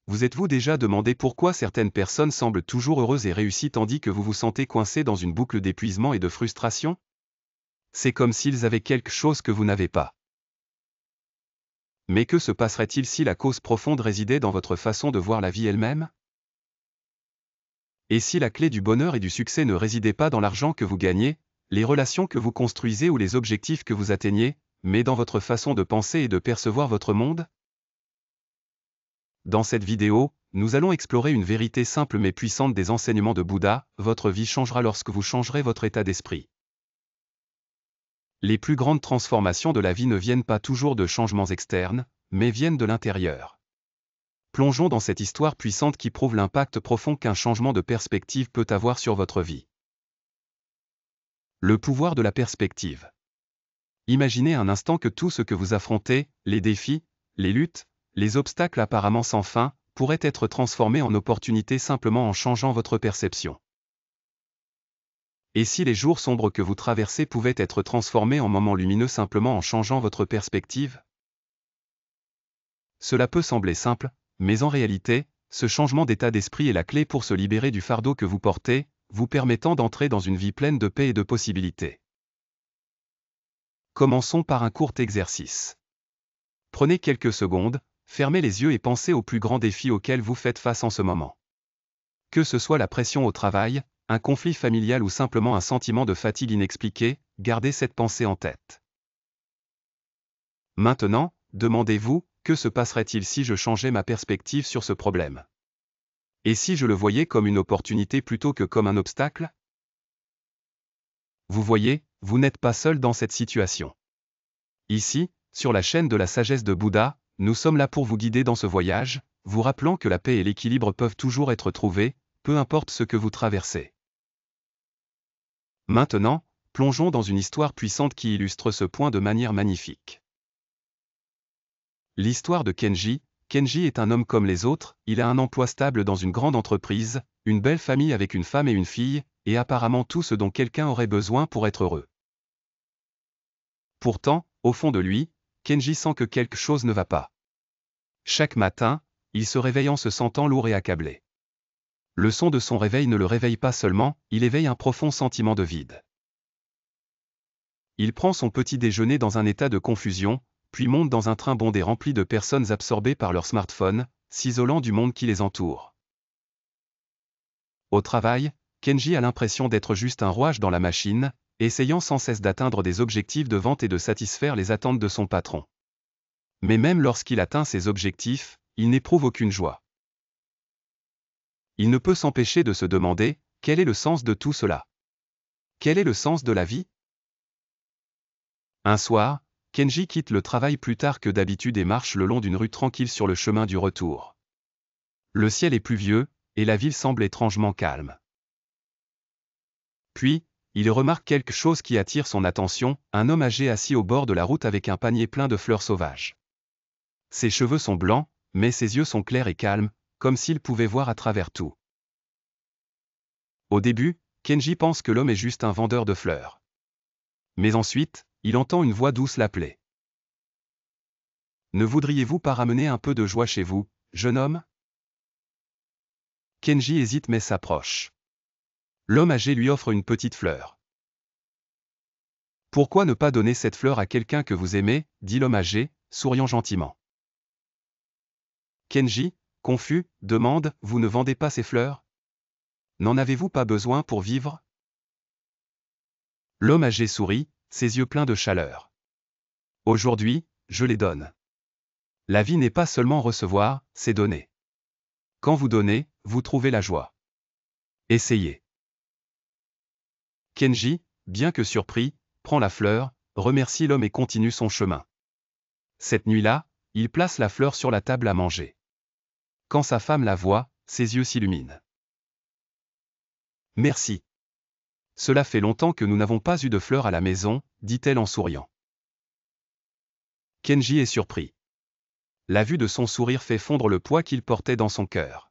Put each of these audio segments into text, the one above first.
Vous êtes-vous déjà demandé pourquoi certaines personnes semblent toujours heureuses et réussies tandis que vous vous sentez coincé dans une boucle d'épuisement et de frustration? C'est comme s'ils avaient quelque chose que vous n'avez pas. Mais que se passerait-il si la cause profonde résidait dans votre façon de voir la vie elle-même? Et si la clé du bonheur et du succès ne résidait pas dans l'argent que vous gagnez, les relations que vous construisez ou les objectifs que vous atteignez, mais dans votre façon de penser et de percevoir votre monde? Dans cette vidéo, nous allons explorer une vérité simple mais puissante des enseignements de Bouddha: votre vie changera lorsque vous changerez votre état d'esprit. Les plus grandes transformations de la vie ne viennent pas toujours de changements externes, mais viennent de l'intérieur. Plongeons dans cette histoire puissante qui prouve l'impact profond qu'un changement de perspective peut avoir sur votre vie. Le pouvoir de la perspective. Imaginez un instant que tout ce que vous affrontez, les défis, les luttes, les obstacles apparemment sans fin, pourraient être transformés en opportunités simplement en changeant votre perception. Et si les jours sombres que vous traversez pouvaient être transformés en moments lumineux simplement en changeant votre perspective? Cela peut sembler simple, mais en réalité, ce changement d'état d'esprit est la clé pour se libérer du fardeau que vous portez, vous permettant d'entrer dans une vie pleine de paix et de possibilités. Commençons par un court exercice. Prenez quelques secondes, fermez les yeux et pensez aux plus grands défis auxquels vous faites face en ce moment. Que ce soit la pression au travail, un conflit familial ou simplement un sentiment de fatigue inexpliqué, gardez cette pensée en tête. Maintenant, demandez-vous, que se passerait-il si je changeais ma perspective sur ce problème? Et si je le voyais comme une opportunité plutôt que comme un obstacle? Vous voyez, vous n'êtes pas seul dans cette situation. Ici, sur la chaîne de la sagesse de Bouddha, nous sommes là pour vous guider dans ce voyage, vous rappelant que la paix et l'équilibre peuvent toujours être trouvés, peu importe ce que vous traversez. Maintenant, plongeons dans une histoire puissante qui illustre ce point de manière magnifique. L'histoire de Kenji. Kenji est un homme comme les autres, il a un emploi stable dans une grande entreprise, une belle famille avec une femme et une fille, et apparemment tout ce dont quelqu'un aurait besoin pour être heureux. Pourtant, au fond de lui, Kenji sent que quelque chose ne va pas. Chaque matin, il se réveille en se sentant lourd et accablé. Le son de son réveil ne le réveille pas seulement, il éveille un profond sentiment de vide. Il prend son petit déjeuner dans un état de confusion, puis monte dans un train bondé rempli de personnes absorbées par leur smartphone, s'isolant du monde qui les entoure. Au travail, Kenji a l'impression d'être juste un rouage dans la machine, essayant sans cesse d'atteindre des objectifs de vente et de satisfaire les attentes de son patron. Mais même lorsqu'il atteint ses objectifs, il n'éprouve aucune joie. Il ne peut s'empêcher de se demander, quel est le sens de tout cela? Quel est le sens de la vie? Un soir, Kenji quitte le travail plus tard que d'habitude et marche le long d'une rue tranquille sur le chemin du retour. Le ciel est pluvieux, et la ville semble étrangement calme. Puis, il remarque quelque chose qui attire son attention, un homme âgé assis au bord de la route avec un panier plein de fleurs sauvages. Ses cheveux sont blancs, mais ses yeux sont clairs et calmes, comme s'il pouvait voir à travers tout. Au début, Kenji pense que l'homme est juste un vendeur de fleurs. Mais ensuite, il entend une voix douce l'appeler. Ne voudriez-vous pas ramener un peu de joie chez vous, jeune homme? Kenji hésite mais s'approche. L'homme âgé lui offre une petite fleur. Pourquoi ne pas donner cette fleur à quelqu'un que vous aimez, dit l'homme âgé, souriant gentiment. Kenji, confus, demande, vous ne vendez pas ces fleurs? N'en avez-vous pas besoin pour vivre? L'homme âgé sourit, ses yeux pleins de chaleur. Aujourd'hui, je les donne. La vie n'est pas seulement recevoir, c'est donner. Quand vous donnez, vous trouvez la joie. Essayez. Kenji, bien que surpris, prend la fleur, remercie l'homme et continue son chemin. Cette nuit-là, il place la fleur sur la table à manger. Quand sa femme la voit, ses yeux s'illuminent. Merci. Cela fait longtemps que nous n'avons pas eu de fleurs à la maison, dit-elle en souriant. Kenji est surpris. La vue de son sourire fait fondre le poids qu'il portait dans son cœur.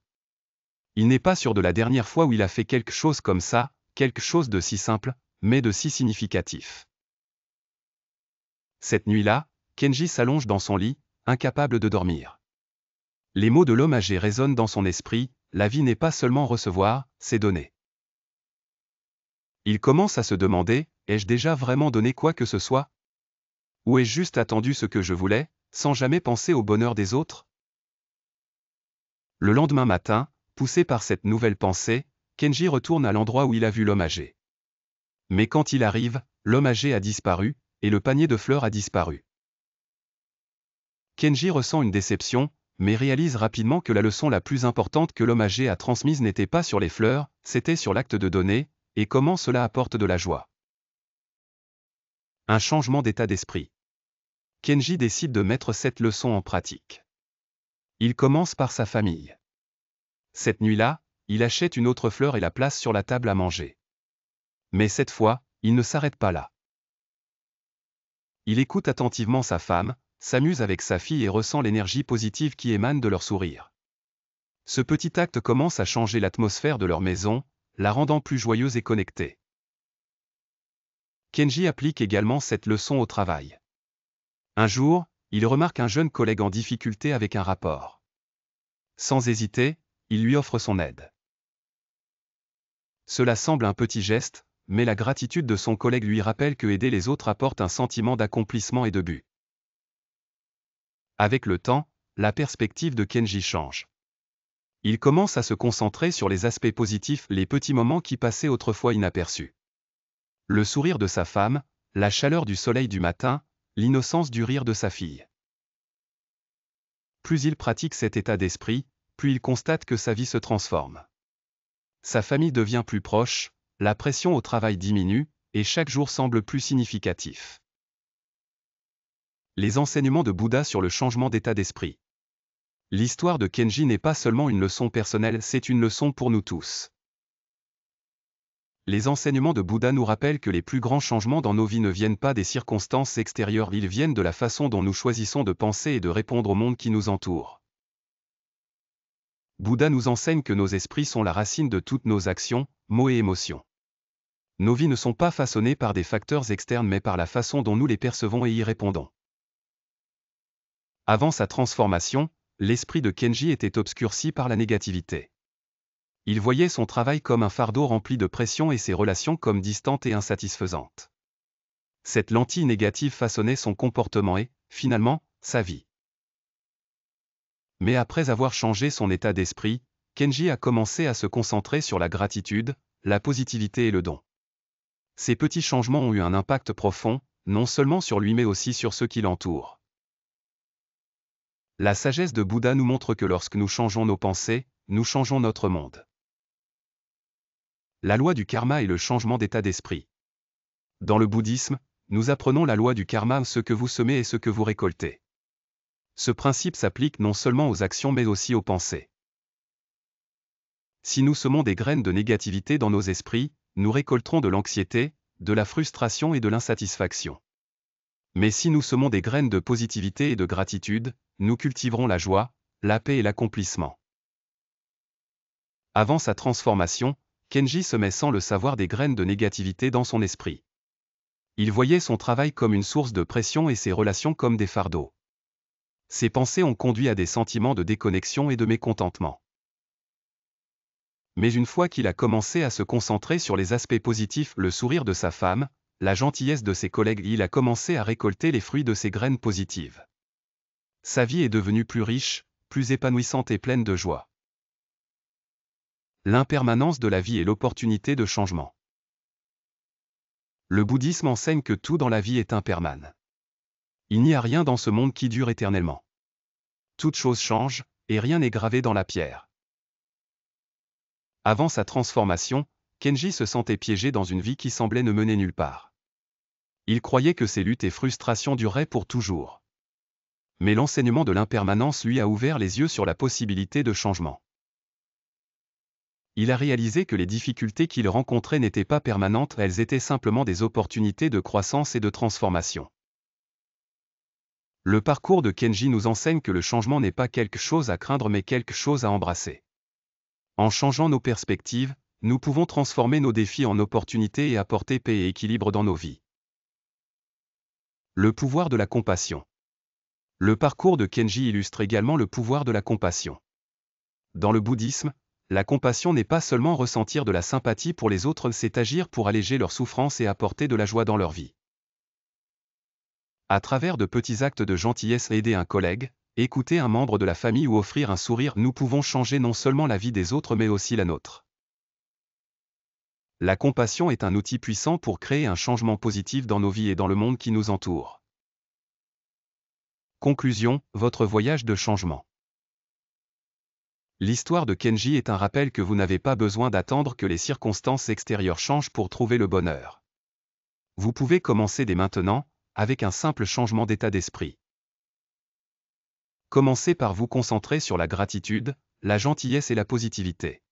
Il n'est pas sûr de la dernière fois où il a fait quelque chose comme ça, quelque chose de si simple, mais de si significatif. Cette nuit-là, Kenji s'allonge dans son lit, incapable de dormir. Les mots de l'homme âgé résonnent dans son esprit, la vie n'est pas seulement recevoir, c'est donner. Il commence à se demander, ai-je déjà vraiment donné quoi que ce soit? Ou ai-je juste attendu ce que je voulais, sans jamais penser au bonheur des autres? Le lendemain matin, poussé par cette nouvelle pensée, Kenji retourne à l'endroit où il a vu l'homme âgé. Mais quand il arrive, l'homme âgé a disparu, et le panier de fleurs a disparu. Kenji ressent une déception, mais réalise rapidement que la leçon la plus importante que l'homme âgé a transmise n'était pas sur les fleurs, c'était sur l'acte de donner, et comment cela apporte de la joie. Un changement d'état d'esprit. Kenji décide de mettre cette leçon en pratique. Il commence par sa famille. Cette nuit-là, il achète une autre fleur et la place sur la table à manger. Mais cette fois, il ne s'arrête pas là. Il écoute attentivement sa femme, s'amuse avec sa fille et ressent l'énergie positive qui émane de leur sourire. Ce petit acte commence à changer l'atmosphère de leur maison, la rendant plus joyeuse et connectée. Kenji applique également cette leçon au travail. Un jour, il remarque un jeune collègue en difficulté avec un rapport. Sans hésiter, il lui offre son aide. Cela semble un petit geste, mais la gratitude de son collègue lui rappelle que aider les autres apporte un sentiment d'accomplissement et de but. Avec le temps, la perspective de Kenji change. Il commence à se concentrer sur les aspects positifs, les petits moments qui passaient autrefois inaperçus. Le sourire de sa femme, la chaleur du soleil du matin, l'innocence du rire de sa fille. Plus il pratique cet état d'esprit, plus il constate que sa vie se transforme. Sa famille devient plus proche, la pression au travail diminue, et chaque jour semble plus significatif. Les enseignements de Bouddha sur le changement d'état d'esprit. L'histoire de Kenji n'est pas seulement une leçon personnelle, c'est une leçon pour nous tous. Les enseignements de Bouddha nous rappellent que les plus grands changements dans nos vies ne viennent pas des circonstances extérieures, ils viennent de la façon dont nous choisissons de penser et de répondre au monde qui nous entoure. Bouddha nous enseigne que nos esprits sont la racine de toutes nos actions, mots et émotions. Nos vies ne sont pas façonnées par des facteurs externes mais par la façon dont nous les percevons et y répondons. Avant sa transformation, l'esprit de Kenji était obscurci par la négativité. Il voyait son travail comme un fardeau rempli de pression et ses relations comme distantes et insatisfaisantes. Cette lentille négative façonnait son comportement et, finalement, sa vie. Mais après avoir changé son état d'esprit, Kenji a commencé à se concentrer sur la gratitude, la positivité et le don. Ces petits changements ont eu un impact profond, non seulement sur lui mais aussi sur ceux qui l'entourent. La sagesse de Bouddha nous montre que lorsque nous changeons nos pensées, nous changeons notre monde. La loi du karma et le changement d'état d'esprit. Dans le bouddhisme, nous apprenons la loi du karma, ce que vous semez et ce que vous récoltez. Ce principe s'applique non seulement aux actions mais aussi aux pensées. Si nous semons des graines de négativité dans nos esprits, nous récolterons de l'anxiété, de la frustration et de l'insatisfaction. Mais si nous semons des graines de positivité et de gratitude, nous cultiverons la joie, la paix et l'accomplissement. Avant sa transformation, Kenji semait sans le savoir des graines de négativité dans son esprit. Il voyait son travail comme une source de pression et ses relations comme des fardeaux. Ses pensées ont conduit à des sentiments de déconnexion et de mécontentement. Mais une fois qu'il a commencé à se concentrer sur les aspects positifs, le sourire de sa femme, la gentillesse de ses collègues, il a commencé à récolter les fruits de ces graines positives. Sa vie est devenue plus riche, plus épanouissante et pleine de joie. L'impermanence de la vie et l'opportunité de changement. Le bouddhisme enseigne que tout dans la vie est impermanent. Il n'y a rien dans ce monde qui dure éternellement. Toute chose change, et rien n'est gravé dans la pierre. Avant sa transformation, Kenji se sentait piégé dans une vie qui semblait ne mener nulle part. Il croyait que ses luttes et frustrations dureraient pour toujours. Mais l'enseignement de l'impermanence lui a ouvert les yeux sur la possibilité de changement. Il a réalisé que les difficultés qu'il rencontrait n'étaient pas permanentes, elles étaient simplement des opportunités de croissance et de transformation. Le parcours de Kenji nous enseigne que le changement n'est pas quelque chose à craindre mais quelque chose à embrasser. En changeant nos perspectives, nous pouvons transformer nos défis en opportunités et apporter paix et équilibre dans nos vies. Le pouvoir de la compassion. Le parcours de Kenji illustre également le pouvoir de la compassion. Dans le bouddhisme, la compassion n'est pas seulement ressentir de la sympathie pour les autres, c'est agir pour alléger leur souffrance et apporter de la joie dans leur vie. À travers de petits actes de gentillesse, aider un collègue, écouter un membre de la famille ou offrir un sourire, nous pouvons changer non seulement la vie des autres mais aussi la nôtre. La compassion est un outil puissant pour créer un changement positif dans nos vies et dans le monde qui nous entoure. Conclusion, votre voyage de changement. L'histoire de Kenji est un rappel que vous n'avez pas besoin d'attendre que les circonstances extérieures changent pour trouver le bonheur. Vous pouvez commencer dès maintenant, avec un simple changement d'état d'esprit. Commencez par vous concentrer sur la gratitude, la gentillesse et la positivité.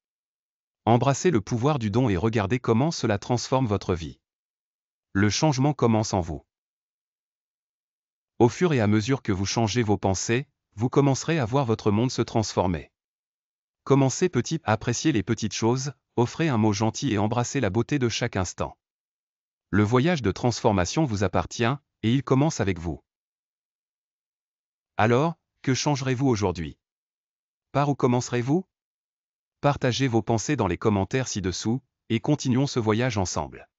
Embrassez le pouvoir du don et regardez comment cela transforme votre vie. Le changement commence en vous. Au fur et à mesure que vous changez vos pensées, vous commencerez à voir votre monde se transformer. Commencez petit, appréciez les petites choses, offrez un mot gentil et embrassez la beauté de chaque instant. Le voyage de transformation vous appartient, et il commence avec vous. Alors, que changerez-vous aujourd'hui? Par où commencerez-vous? Partagez vos pensées dans les commentaires ci-dessous, et continuons ce voyage ensemble.